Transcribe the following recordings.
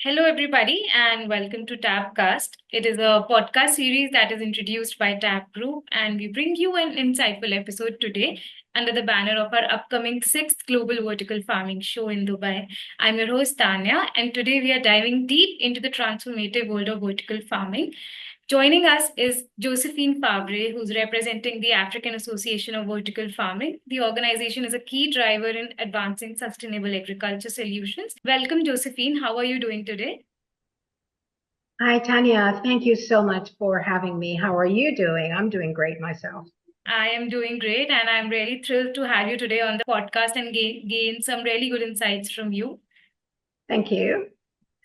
Hello, everybody, and welcome to TABCast. It is a podcast series that is introduced by TAB Group, and we bring you an insightful episode today under the banner of our upcoming sixth Global Vertical Farming Show in Dubai. I'm your host, Tanya, and today we are diving deep into the transformative world of vertical farming. Joining us is Josephine Favre, who's representing the African Association of Vertical Farming. The organization is a key driver in advancing sustainable agriculture solutions. Welcome, Josephine. How are you doing today? Hi, Tanya. Thank you so much for having me. How are you doing? I'm doing great myself. I am doing great, and I'm really thrilled to have you today on the podcast and gain some really good insights from you. Thank you.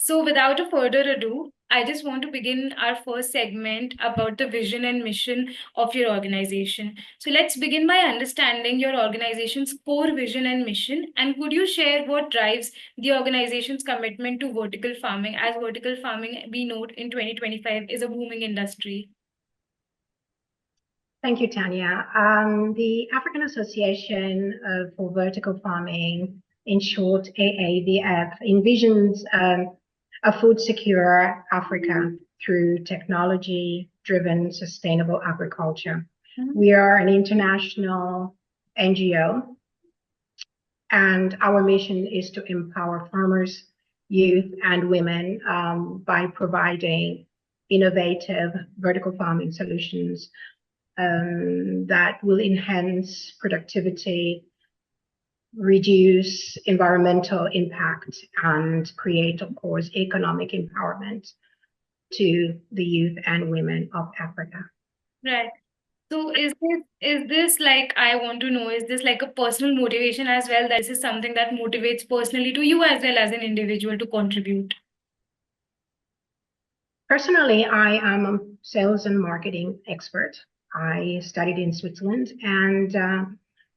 So, without a further ado, I just want to begin our first segment about the vision and mission of your organization. So, let's begin by understanding your organization's core vision and mission. And could you share what drives the organization's commitment to vertical farming, as vertical farming, we note in 2025, is a booming industry? Thank you, Tanya. The African Association for Vertical Farming, in short, AAVF, envisions a food secure Africa through technology-driven sustainable agriculture. We are an international NGO, and our mission is to empower farmers, youth, and women by providing innovative vertical farming solutions that will enhance productivity, reduce environmental impact, and create, of course, economic empowerment to the youth and women of Africa. Right. So is this like, I want to know, is this like a personal motivation as well, that this is something that motivates personally to you as well as an individual to contribute? Personally, I am a sales and marketing expert. I studied in Switzerland, and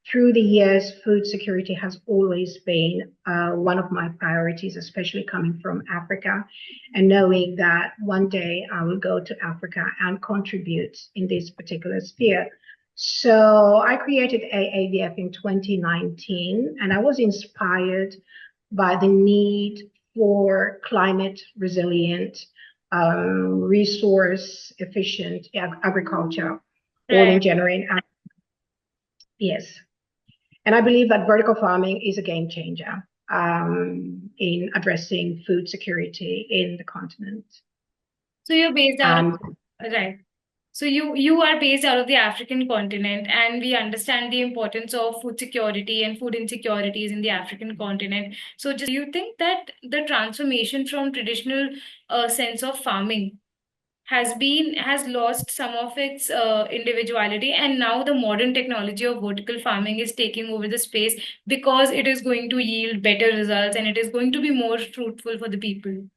through the years, food security has always been one of my priorities, especially coming from Africa and knowing that one day I will go to Africa and contribute in this particular sphere. So I created AAVF in 2019, and I was inspired by the need for climate resilient, resource efficient agriculture, all in Right. generating. Yes. And I believe that vertical farming is a game changer in addressing food security in the continent. So you're based out of, Um, right. So you are based out of the African continent, and we understand the importance of food security and food insecurities in the African continent. So just, do you think that the transformation from traditional sense of farming has lost some of its individuality, and now the modern technology of vertical farming is taking over the space because it is going to yield better results and it is going to be more fruitful for the people?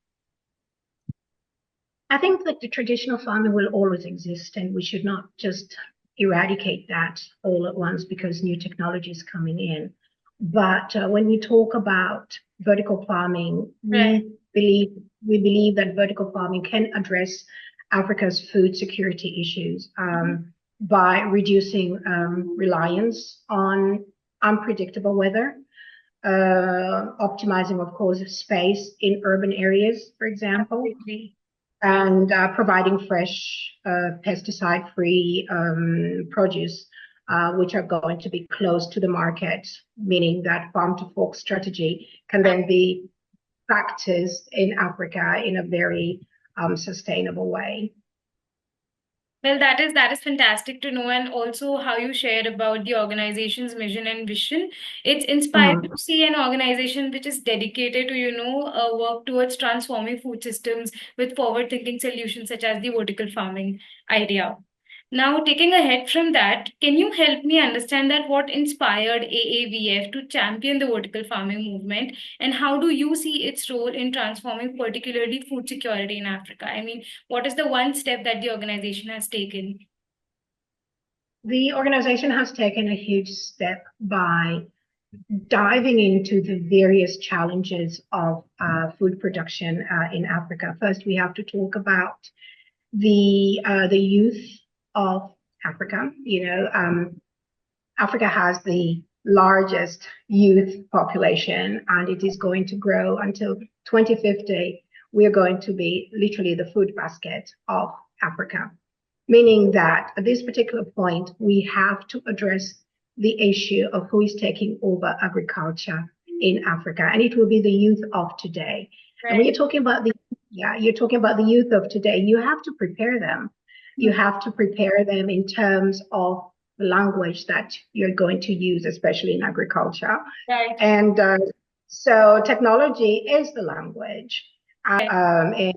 I think that the traditional farming will always exist, and we should not just eradicate that all at once because new technology is coming in. But when we talk about vertical farming, Right. we believe that vertical farming can address Africa's food security issues by reducing reliance on unpredictable weather, optimizing, of course, space in urban areas, for example, Absolutely. and providing fresh, pesticide-free produce, which are going to be close to the market, meaning that farm-to-fork strategy can then be practiced in Africa in a very sustainable way. Well, that is fantastic to know, and also how you shared about the organization's mission and vision. It's inspiring Mhm. to see an organization which is dedicated to, work towards transforming food systems with forward-thinking solutions such as the vertical farming idea. Now, taking ahead from that, can you help me understand that what inspired AAVF to champion the vertical farming movement, and how do you see its role in transforming particularly food security in Africa? I mean, what is the one step that the organization has taken? The organization has taken a huge step by diving into the various challenges of food production in Africa. First, we have to talk about the youth of Africa. Africa has the largest youth population, and it is going to grow until 2050 we are going to be literally the food basket of Africa, meaning that at this particular point, we have to address the issue of who is taking over agriculture in Africa, and it will be the youth of today. And when Right. you're talking about you're talking about the youth of today, you have to prepare them. You have to prepare them in terms of the language that you're going to use, especially in agriculture. Right. And so technology is the language. And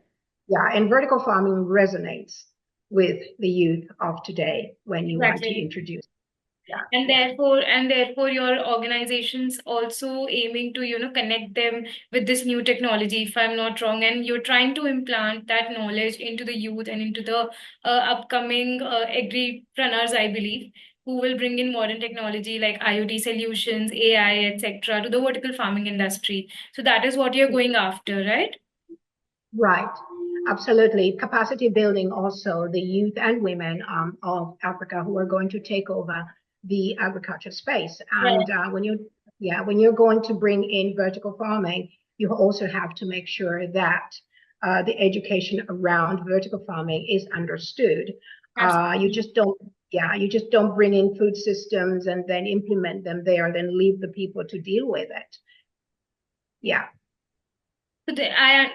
yeah, and vertical farming resonates with the youth of today when you want to Exactly. introduce. Yeah, And yeah. therefore your organization's also aiming to, connect them with this new technology, if I'm not wrong, and you're trying to implant that knowledge into the youth and into the upcoming agripreneurs, I believe, who will bring in modern technology like IoT solutions, AI, etc., to the vertical farming industry. So that is what you're going after, right? Right. Absolutely. Capacity building also the youth and women of Africa who are going to take over the agriculture space. Right. And when you're going to bring in vertical farming, you also have to make sure that the education around vertical farming is understood. You Absolutely. just don't, you just don't bring in food systems and then implement them there and then leave the people to deal with it. Yeah. So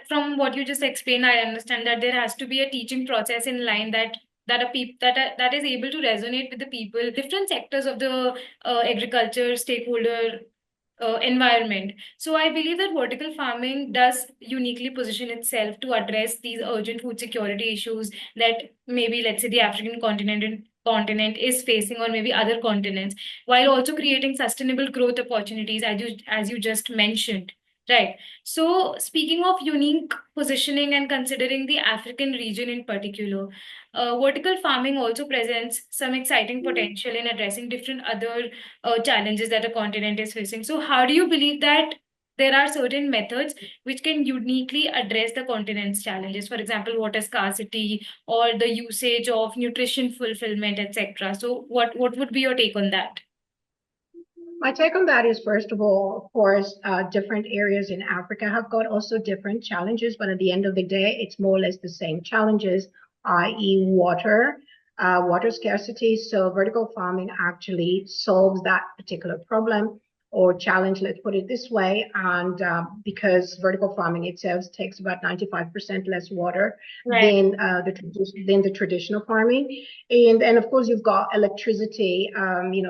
from what you just explained, I understand that there has to be a teaching process in line that is able to resonate with the people, different sectors of the agriculture stakeholder environment. So I believe that vertical farming does uniquely position itself to address these urgent food security issues that maybe, let's say, the African continent is facing, or maybe other continents, while also creating sustainable growth opportunities, as you just mentioned. Right. So, speaking of unique positioning and considering the African region in particular, vertical farming also presents some exciting potential in addressing different other challenges that a continent is facing. So, how do you believe that there are certain methods which can uniquely address the continent's challenges? For example, water scarcity or the usage of nutrition fulfillment, etc. So, what would be your take on that? My take on that is, first of all, of course, different areas in Africa have got also different challenges, but at the end of the day, it's more or less the same challenges, i.e., water scarcity. So vertical farming actually solves that particular problem or challenge, let's put it this way. And because vertical farming itself takes about 95% less water Right. than the traditional farming. And of course, you've got electricity,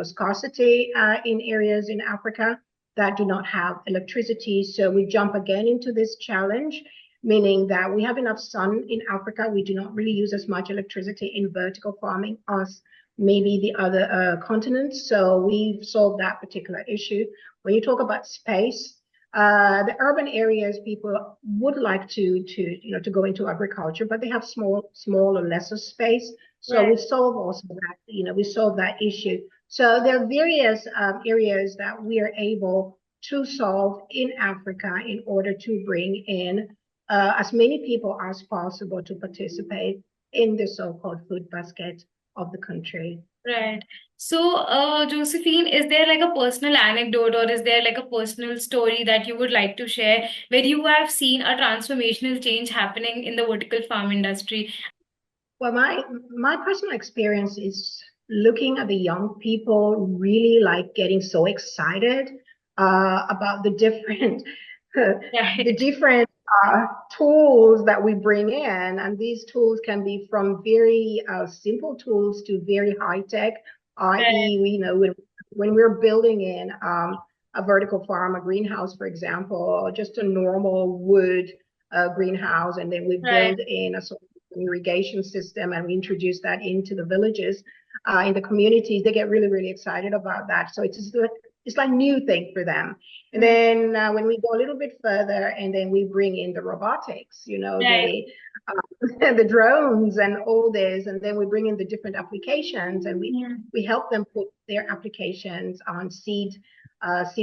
scarcity in areas in Africa that do not have electricity. So we jump again into this challenge, meaning that we have enough sun in Africa. We do not really use as much electricity in vertical farming as maybe the other continents. So we've solved that particular issue. When you talk about space, the urban areas, people would like to go into agriculture, but they have small or lesser space. So Right. we solve also that, we solve that issue. So there are various areas that we are able to solve in Africa in order to bring in as many people as possible to participate in the so-called food basket of the country. Right. So, Josephine, is there like a personal anecdote or is there like a personal story that you would like to share where you have seen a transformational change happening in the vertical farm industry? Well, my personal experience is looking at the young people really like getting so excited about the different the Right. different tools that we bring in, and these tools can be from very simple tools to very high tech, Right. i.e., when we're building in a vertical farm, a greenhouse, for example, or just a normal wood greenhouse, and then we Right. build in a sort of irrigation system and we introduce that into the villages, in the communities, they get really, really excited about that. So it's like new thing for them. And Mm. then when we go a little bit further, and then we bring in the robotics, Right. the drones and all this, and then we bring in the different applications, and Mm. we help them put their applications on seed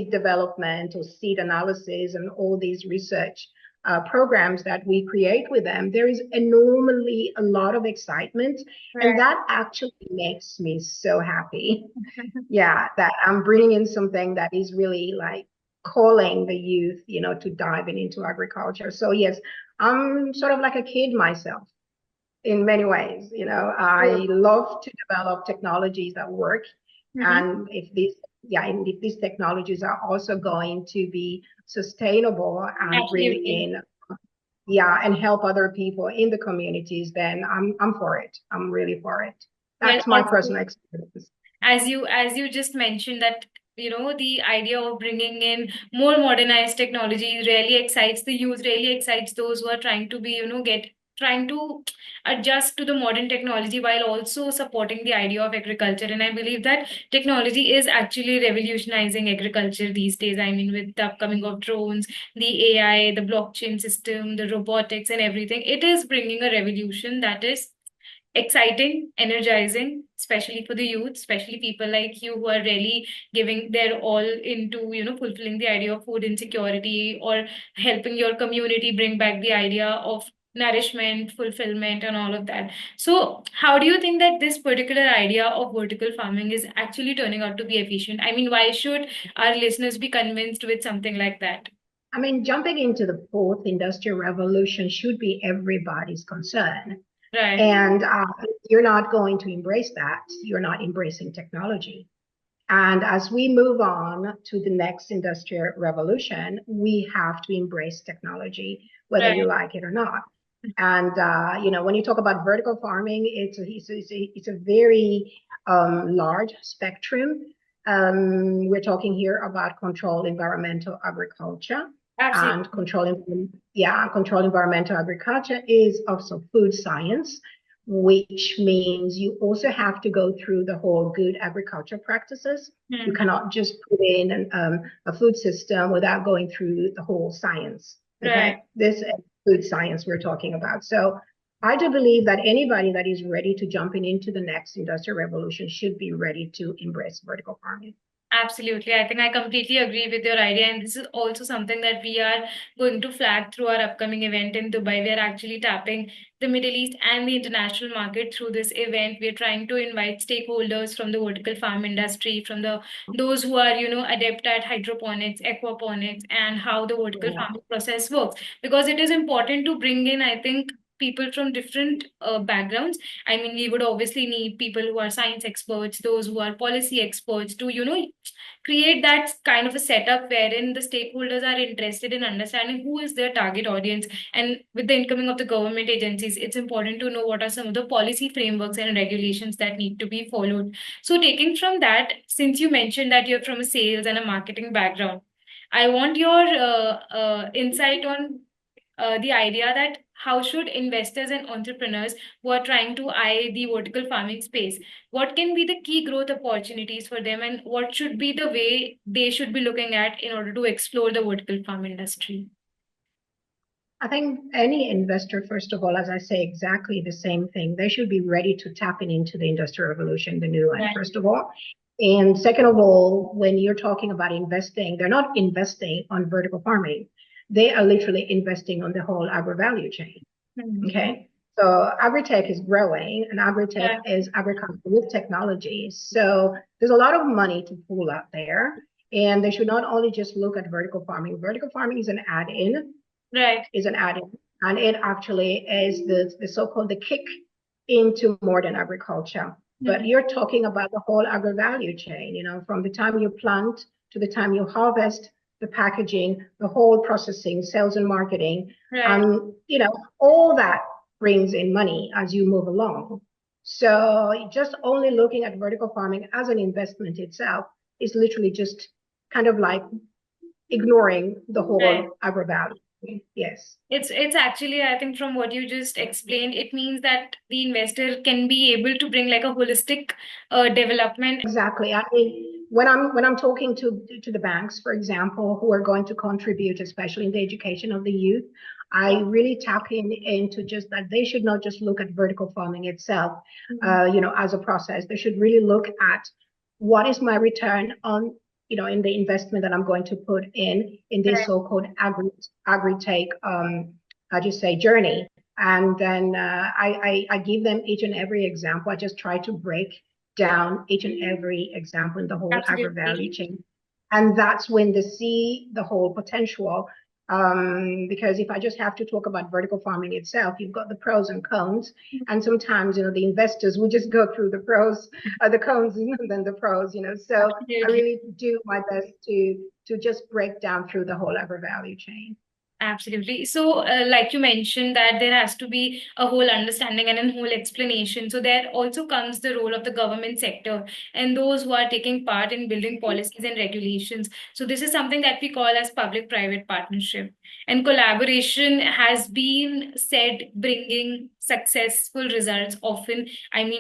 development or seed analysis and all these research programs that we create with them. There is enormously a lot of excitement, and Right. that actually makes me so happy. Yeah, that I'm bringing in something that is really like calling the youth, to diving into agriculture. So yes, I'm sort of like a kid myself in many ways. I love to develop technologies that work. Mm-hmm. And if these technologies are also going to be sustainable and bring Absolutely. in, and help other people in the communities, then I'm for it. I'm really for it. Well, That's my personal experience. as you just mentioned that the idea of bringing in more modernized technology really excites the youth, really excites those who are trying to be get trying to adjust to the modern technology while also supporting the idea of agriculture. And I believe that technology is actually revolutionizing agriculture these days. I mean, with the upcoming of drones, the AI, the blockchain system, the robotics and everything, it is bringing a revolution that is exciting, energizing, especially for the youth, especially people like you who are really giving their all into, fulfilling the idea of food insecurity or helping your community bring back the idea of nourishment, fulfillment, and all of that. So, how do you think that this particular idea of vertical farming is actually turning out to be efficient? I mean, why should our listeners be convinced with something like that? I mean, jumping into the fourth industrial revolution should be everybody's concern. Right, And if you're not going to embrace that, you're not embracing technology. And as we move on to the next industrial revolution, we have to embrace technology, whether you right, like it or not. And when you talk about vertical farming, it's a very large spectrum. We're talking here about controlled environmental agriculture, and absolutely. controlled environmental agriculture is also food science, which means you also have to go through the whole good agriculture practices. You Hmm. cannot just put in a food system without going through the whole science. Right. Okay, this is food science we're talking about. So I do believe that anybody that is ready to jump into the next industrial revolution should be ready to embrace vertical farming. Absolutely. I think I completely agree with your idea. And this is also something that we are going to flag through our upcoming event in Dubai. We are actually tapping the Middle East and the international market through this event. We are trying to invite stakeholders from the vertical farm industry, from those who are, adept at hydroponics, aquaponics, and how the vertical Yeah. farming process works. Because it is important to bring in, I think, people from different backgrounds. I mean, we would obviously need people who are science experts, those who are policy experts to, create that kind of a setup wherein the stakeholders are interested in understanding who is their target audience. And with the incoming of the government agencies, it's important to know what are some of the policy frameworks and regulations that need to be followed. So, taking from that, since you mentioned that you're from a sales and a marketing background, I want your insight on the idea that how should investors and entrepreneurs who are trying to eye the vertical farming space, what can be the key growth opportunities for them, and what should be the way they should be looking at in order to explore the vertical farm industry? I think any investor, first of all, as I say exactly the same thing, they should be ready to tap into the industrial revolution, the new one, Right, first of all. And second of all, when you're talking about investing, they're not investing on vertical farming. They are literally investing on the whole agri value chain. mhm, Okay. So agri-tech is growing, and agri-tech right, is agriculture with technology. So there's a lot of money to pool out there. And they should not only just look at vertical farming. Vertical farming is an add-in, right, and it actually is the so-called the kick into modern agriculture. But mhm, you're talking about the whole agri value chain, from the time you plant to the time you harvest, the packaging, the whole processing, sales and marketing, right. and all that brings in money as you move along. So just only looking at vertical farming as an investment itself is literally just kind of like ignoring the Right. whole agri value. Yes. It's actually, I think from what you just explained, it means that the investor can be able to bring like a holistic development. Exactly. I mean, when I'm talking to the banks, for example, who are going to contribute, especially in the education of the youth, I really tap into just that they should not just look at vertical farming itself, Mhm. as a process. They should really look at what is my return on, in the investment that I'm going to put in this Right. so-called agri-take, how do you say, journey. And then I give them each and every example. I just try to break down each and every example in the whole agri value Absolutely. chain. And that's when they see the whole potential. Because if I just have to talk about vertical farming itself, you've got the pros and cons. And sometimes, the investors will just go through the pros, the cons, and then the pros, So I Absolutely. really do my best to just break down through the whole agri value chain. Absolutely. So, like you mentioned, that there has to be a whole understanding and a whole explanation. So, there also comes the role of the government sector and those who are taking part in building policies and regulations. So, this is something that we call as public-private partnership. And collaboration has been said bringing successful results often.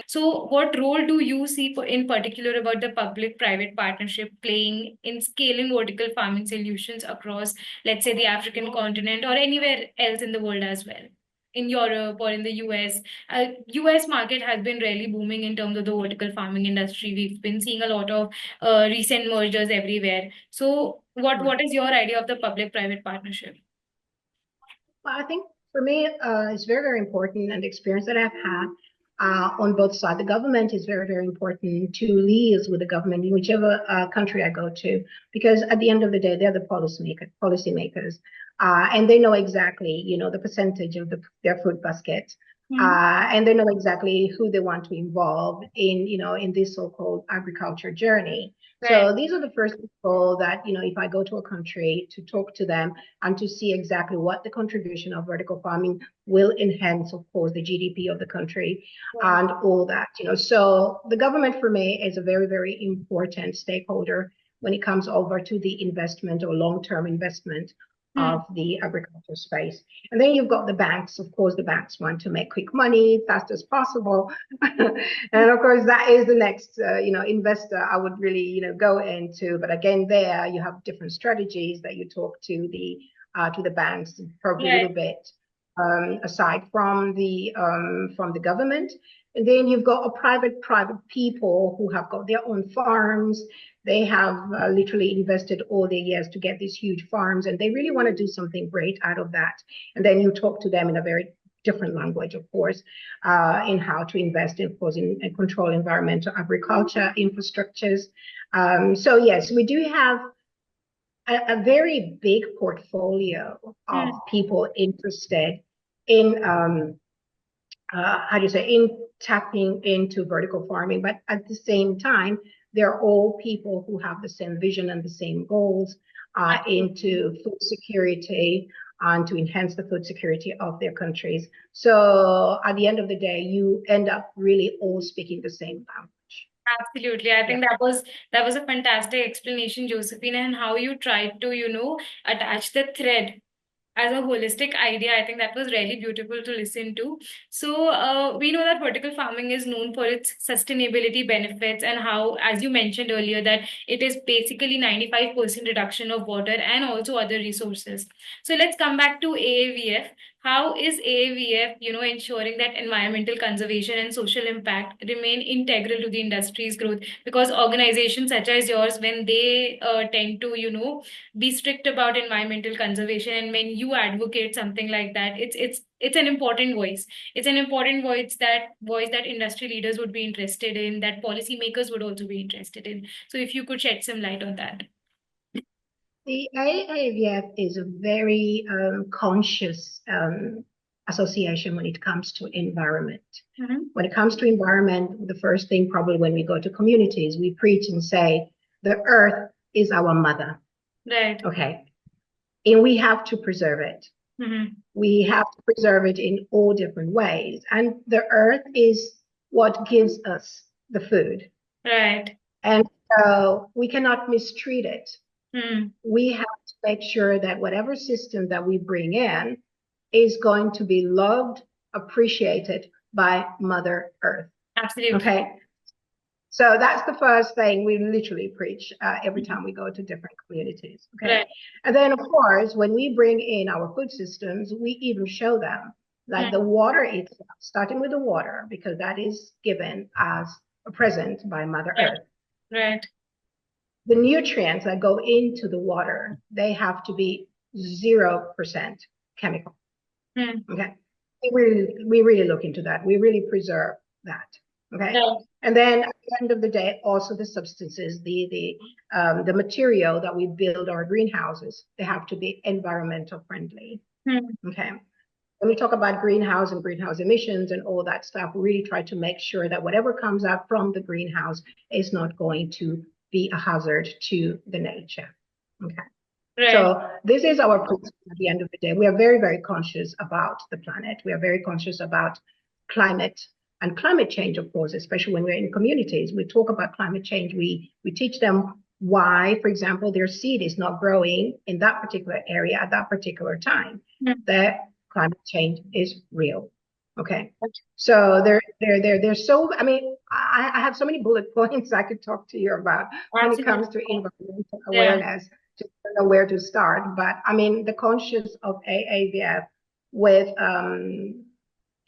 So what role do you see in particular about the public-private partnership playing in scaling vertical farming solutions across, let's say, the African continent or anywhere else in the world as well? In Europe or in the US, US market has been really booming in terms of the vertical farming industry. We've been seeing a lot of recent mergers everywhere. So, what is your idea of the public-private partnership? Well, I think for me, it's very, very important, and the experience that I've had on both sides, the government is very, very important to liaise with the government in whichever country I go to, because at the end of the day, they're the policymakers, and they know exactly, the percentage of their food basket. And they know exactly who they want to involve in this so-called agriculture journey. Right. So these are the first people that, if I go to a country to talk to them and to see exactly what the contribution of vertical farming will enhance, of course, the GDP of the country and all that, So the government for me is a very, very important stakeholder when it comes over to the investment or long-term investment of the agriculture space. And then you've got the banks. Of course, the banks want to make quick money fast as possible. And of course, that is the next, investor I would really, go into. But again, there you have different strategies that you talk to the banks, probably a little bit aside from the government. And then you've got a private people who have got their own farms. They have literally invested all their years to get these huge farms, and they really want to do something great out of that. And then you talk to them in a very different language, of course, in how to invest, of course, in control environmental agriculture infrastructures. So yes, we do have a very big portfolio of people interested in in tapping into vertical farming, but at the same time, they're all people who have the same vision and the same goals into food security and to enhance the food security of their countries. So at the end of the day, you end up really all speaking the same language. Absolutely. I think that was a fantastic explanation, Josephine, and how you tried to, attach the thread as a holistic idea. I think that was really beautiful to listen to. So we know that vertical farming is known for its sustainability benefits and how, as you mentioned earlier, that it is basically 95% reduction of water and also other resources. So let's come back to AAVF. How is AAVF, ensuring that environmental conservation and social impact remain integral to the industry's growth? Because organizations such as yours, when they tend to, be strict about environmental conservation, and when you advocate something like that, it's an important voice. It's an important voice that industry leaders would be interested in, that policymakers would also be interested in. So if you could shed some light on that. The AAVF is a very conscious association when it comes to environment. When it comes to environment, the first thing probably when we go to communities, we preach and say, the earth is our mother. Right. Okay. And we have to preserve it. We have to preserve it in all different ways. And the earth is what gives us the food. Right. And so we cannot mistreat it. We have to make sure that whatever system that we bring in is going to be loved, appreciated by Mother Earth. Absolutely. Okay. So that's the first thing we literally preach every time we go to different communities. Okay. Right. And then, of course, when we bring in our food systems, we even show them like the water itself, starting with the water, because that is given as a present by Mother Earth. Right. The nutrients that go into the water, they have to be 0% chemical. Okay. We really look into that. We really preserve that. Okay. Yeah. And then at the end of the day, also the substances, the material that we build our greenhouses, they have to be environmental friendly. Okay. When we talk about greenhouse and greenhouse emissions and all that stuff, we really try to make sure that whatever comes out from the greenhouse is not going to be a hazard to the nature. Okay. Right. So this is our principle at the end of the day. We are very, very conscious about the planet. We are very conscious about climate and climate change, of course, especially when we're in communities. We talk about climate change. We teach them why, for example, their seed is not growing in that particular area at that particular time. That climate change is real. Okay. So there's so, I mean, I have so many bullet points I could talk to you about when it comes to environmental awareness. Just don't know where to start. But I mean, the conscious of AAVF with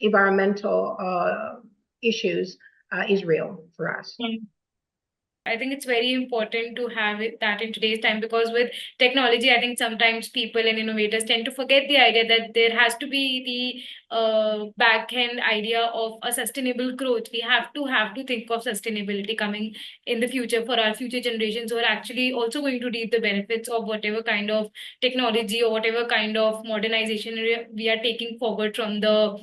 environmental issues is real for us. I think it's very important to have that in today's time, because with technology, I think sometimes people and innovators tend to forget the idea that there has to be the back end idea of a sustainable growth. We have to think of sustainability coming in the future for our future generations, who are actually also going to reap the benefits of whatever kind of technology or whatever kind of modernization we are taking forward from the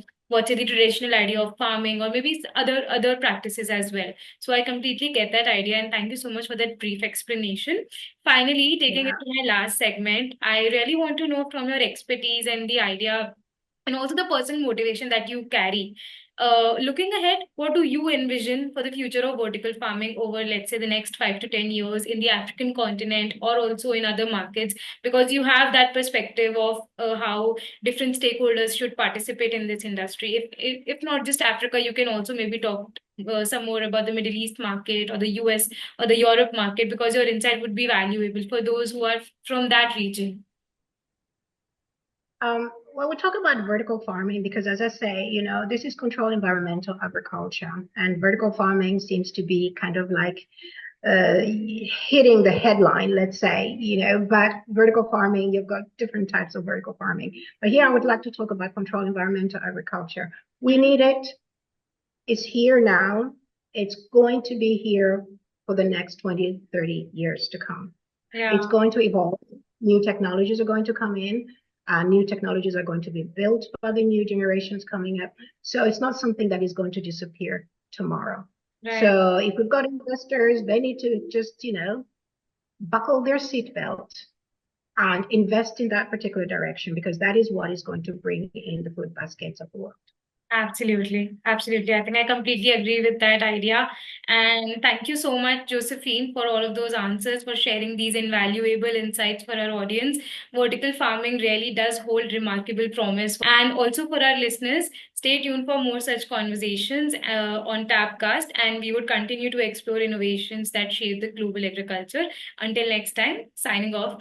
traditional idea of farming, or maybe other practices as well. So I completely get that idea, and thank you so much for that brief explanation. Finally, taking it to my last segment, I really want to know from your expertise and the idea, and also the personal motivation that you carry. Looking ahead, what do you envision for the future of vertical farming over, let's say, the next 5 to 10 years in the African continent or also in other markets? Because you have that perspective of how different stakeholders should participate in this industry. If not just Africa, you can also maybe talk some more about the Middle East market or the US or the Europe market, because your insight would be valuable for those who are from that region. Well, we talk about vertical farming because, as I say, you know, this is controlled environmental agriculture, and vertical farming seems to be kind of like hitting the headline, let's say, you know. But vertical farming, you've got different types of vertical farming. But here I would like to talk about controlled environmental agriculture. We need it. It's here now. It's going to be here for the next 20, 30 years to come. Yeah. It's going to evolve. New technologies are going to come in. New technologies are going to be built by the new generations coming up. So it's not something that is going to disappear tomorrow. Right. So if we've got investors, they need to just, you know, buckle their seatbelt and invest in that particular direction, because that is what is going to bring in the food baskets of the world. Absolutely. Absolutely. I think I completely agree with that idea. And thank you so much, Josephine, for all of those answers, for sharing these invaluable insights for our audience. Vertical farming really does hold remarkable promise. And also for our listeners, stay tuned for more such conversations on TABCast, and we would continue to explore innovations that shape the global agriculture. Until next time, signing off.